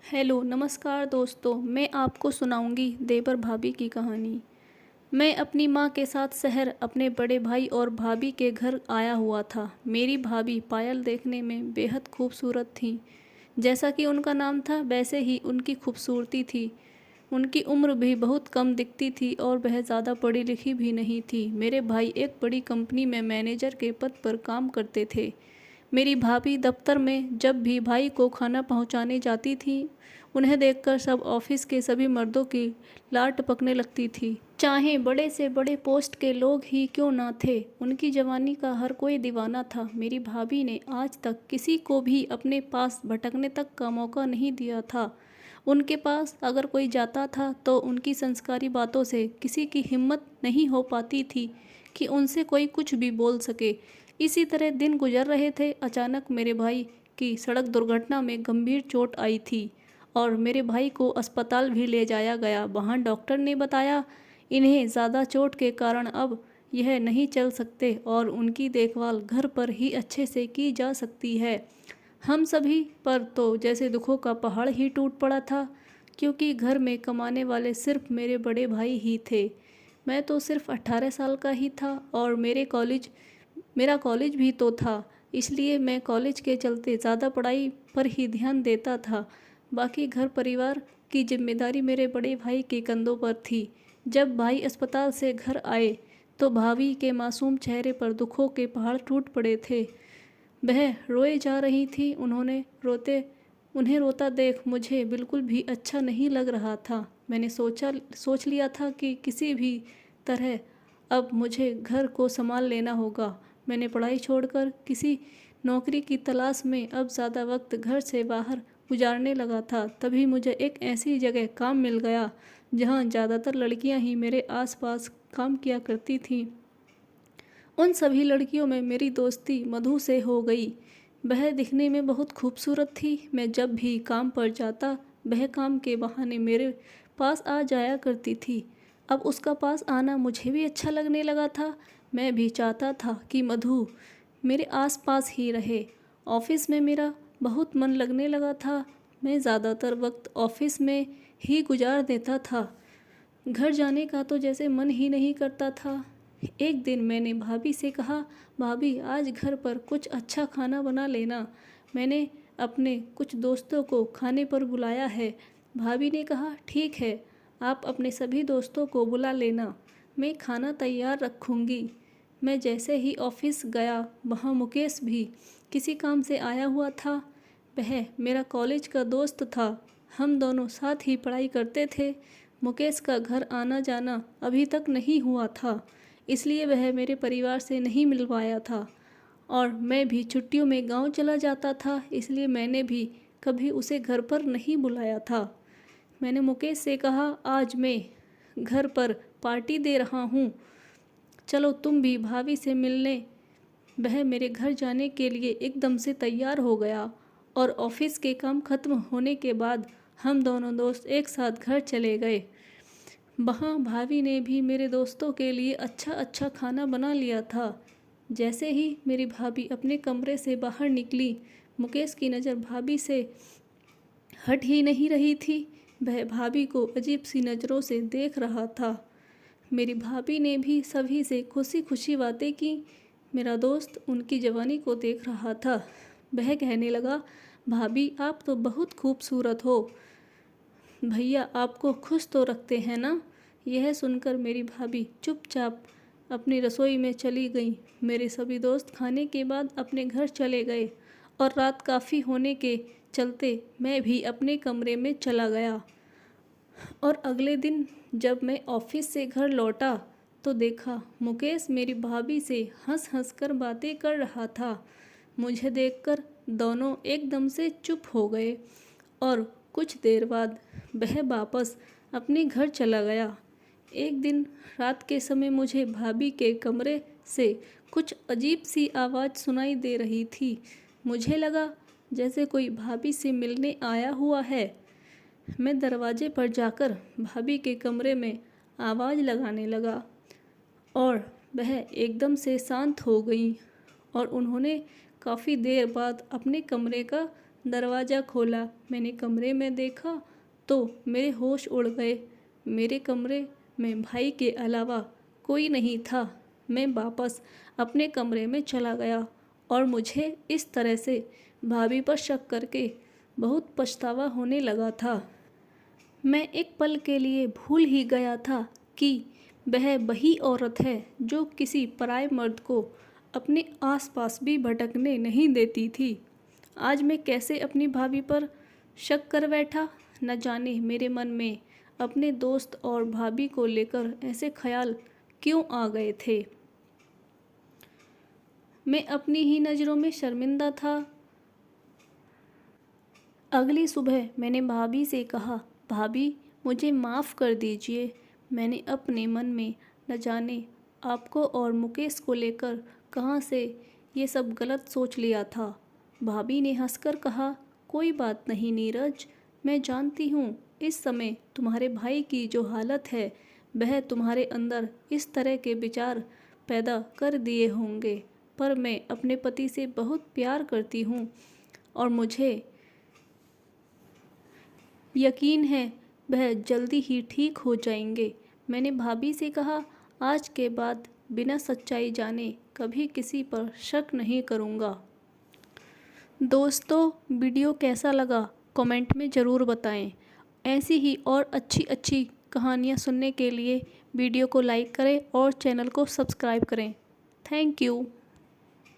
Hello नमस्कार दोस्तों, मैं आपको सुनाऊंगी देवर भाभी की कहानी। मैं अपनी माँ के साथ शहर अपने बड़े भाई और भाभी के घर आया हुआ था। मेरी भाभी पायल देखने में बेहद खूबसूरत थी। जैसा कि उनका नाम था वैसे ही उनकी खूबसूरती थी। उनकी उम्र भी बहुत कम दिखती थी और वह ज़्यादा पढ़ी लिखी भी नहीं थी। मेरे भाई एक बड़ी कंपनी में मैनेजर के पद पर काम करते थे। मेरी भाभी दफ्तर में जब भी भाई को खाना पहुंचाने जाती थी, उन्हें देखकर सब ऑफिस के सभी मर्दों की लार टपकने लगती थी। चाहे बड़े से बड़े पोस्ट के लोग ही क्यों ना थे, उनकी जवानी का हर कोई दीवाना था। मेरी भाभी ने आज तक किसी को भी अपने पास भटकने तक का मौका नहीं दिया था। उनके पास अगर कोई जाता था तो उनकी संस्कारी बातों से किसी की हिम्मत नहीं हो पाती थी कि उनसे कोई कुछ भी बोल सके। इसी तरह दिन गुजर रहे थे। अचानक मेरे भाई की सड़क दुर्घटना में गंभीर चोट आई थी और मेरे भाई को अस्पताल भी ले जाया गया। वहाँ डॉक्टर ने बताया इन्हें ज़्यादा चोट के कारण अब यह नहीं चल सकते और उनकी देखभाल घर पर ही अच्छे से की जा सकती है। हम सभी पर तो जैसे दुखों का पहाड़ ही टूट पड़ा था, क्योंकि घर में कमाने वाले सिर्फ मेरे बड़े भाई ही थे। मैं तो सिर्फ 18 साल का ही था और मेरा कॉलेज भी तो था, इसलिए मैं कॉलेज के चलते ज़्यादा पढ़ाई पर ही ध्यान देता था। बाकी घर परिवार की जिम्मेदारी मेरे बड़े भाई के कंधों पर थी। जब भाई अस्पताल से घर आए तो भाभी के मासूम चेहरे पर दुखों के पहाड़ टूट पड़े थे। वह रोए जा रही थी। उन्हें रोता देख मुझे बिल्कुल भी अच्छा नहीं लग रहा था। मैंने सोच लिया था कि किसी भी तरह अब मुझे घर को संभाल लेना होगा। मैंने पढ़ाई छोड़कर किसी नौकरी की तलाश में अब ज़्यादा वक्त घर से बाहर गुजारने लगा था। तभी मुझे एक ऐसी जगह काम मिल गया जहाँ ज़्यादातर लड़कियाँ ही मेरे आसपास काम किया करती थीं। उन सभी लड़कियों में मेरी दोस्ती मधु से हो गई। वह दिखने में बहुत खूबसूरत थी। मैं जब भी काम पर जाता वह काम के बहाने मेरे पास आ जाया करती थी। अब उसका पास आना मुझे भी अच्छा लगने लगा था। मैं भी चाहता था कि मधु मेरे आसपास ही रहे। ऑफिस में मेरा बहुत मन लगने लगा था। मैं ज़्यादातर वक्त ऑफिस में ही गुजार देता था। घर जाने का तो जैसे मन ही नहीं करता था। एक दिन मैंने भाभी से कहा, भाभी आज घर पर कुछ अच्छा खाना बना लेना। मैंने अपने कुछ दोस्तों को खाने पर बुलाया है। भाभी ने कहा, ठीक है, आप अपने सभी दोस्तों को बुला लेना, मैं खाना तैयार रखूँगी। मैं जैसे ही ऑफिस गया वहाँ मुकेश भी किसी काम से आया हुआ था। वह मेरा कॉलेज का दोस्त था। हम दोनों साथ ही पढ़ाई करते थे। मुकेश का घर आना जाना अभी तक नहीं हुआ था, इसलिए वह मेरे परिवार से नहीं मिल पाया था और मैं भी छुट्टियों में गांव चला जाता था, इसलिए मैंने भी कभी उसे घर पर नहीं बुलाया था। मैंने मुकेश से कहा, आज मैं घर पर पार्टी दे रहा हूँ, चलो तुम भी भाभी से मिलने। वह मेरे घर जाने के लिए एकदम से तैयार हो गया और ऑफिस के काम खत्म होने के बाद हम दोनों दोस्त एक साथ घर चले गए। वहाँ भाभी ने भी मेरे दोस्तों के लिए अच्छा अच्छा खाना बना लिया था। जैसे ही मेरी भाभी अपने कमरे से बाहर निकली, मुकेश की नज़र भाभी से हट ही नहीं रही थी। वह भाभी को अजीब सी नज़रों से देख रहा था। मेरी भाभी ने भी सभी से खुशी खुशी बातें की। मेरा दोस्त उनकी जवानी को देख रहा था। वह कहने लगा, भाभी आप तो बहुत खूबसूरत हो, भैया आपको खुश तो रखते हैं ना। यह सुनकर मेरी भाभी चुपचाप अपनी रसोई में चली गई। मेरे सभी दोस्त खाने के बाद अपने घर चले गए और रात काफ़ी होने के चलते मैं भी अपने कमरे में चला गया। और अगले दिन जब मैं ऑफिस से घर लौटा तो देखा मुकेश मेरी भाभी से हंस हंस कर बातें कर रहा था। मुझे देखकर दोनों एकदम से चुप हो गए और कुछ देर बाद वह वापस अपने घर चला गया। एक दिन रात के समय मुझे भाभी के कमरे से कुछ अजीब सी आवाज़ सुनाई दे रही थी। मुझे लगा जैसे कोई भाभी से मिलने आया हुआ है। मैं दरवाजे पर जाकर भाभी के कमरे में आवाज़ लगाने लगा और वह एकदम से शांत हो गई और उन्होंने काफ़ी देर बाद अपने कमरे का दरवाज़ा खोला, मैंने कमरे में देखा तो मेरे होश उड़ गए। मेरे कमरे में भाई के अलावा कोई नहीं था। मैं वापस अपने कमरे में चला गया और मुझे इस तरह से भाभी पर शक करके बहुत पछतावा होने लगा था। मैं एक पल के लिए भूल ही गया था कि वह वही औरत है जो किसी पराये मर्द को अपने आसपास भी भटकने नहीं देती थी। आज मैं कैसे अपनी भाभी पर शक कर बैठा। न जाने मेरे मन में अपने दोस्त और भाभी को लेकर ऐसे ख्याल क्यों आ गए थे। मैं अपनी ही नज़रों में शर्मिंदा था। अगली सुबह मैंने भाभी से कहा, भाभी मुझे माफ़ कर दीजिए। मैंने अपने मन में न जाने आपको और मुकेश को लेकर कहाँ से ये सब गलत सोच लिया था। भाभी ने हंसकर कहा, कोई बात नहीं नीरज, मैं जानती हूँ इस समय तुम्हारे भाई की जो हालत है वह तुम्हारे अंदर इस तरह के विचार पैदा कर दिए होंगे, पर मैं अपने पति से बहुत प्यार करती हूँ और मुझे यकीन है वह जल्दी ही ठीक हो जाएंगे। मैंने भाभी से कहा, आज के बाद बिना सच्चाई जाने कभी किसी पर शक नहीं करूँगा। दोस्तों, वीडियो कैसा लगा कमेंट में ज़रूर बताएं। ऐसी ही और अच्छी अच्छी कहानियाँ सुनने के लिए वीडियो को लाइक करें और चैनल को सब्सक्राइब करें। Thank you.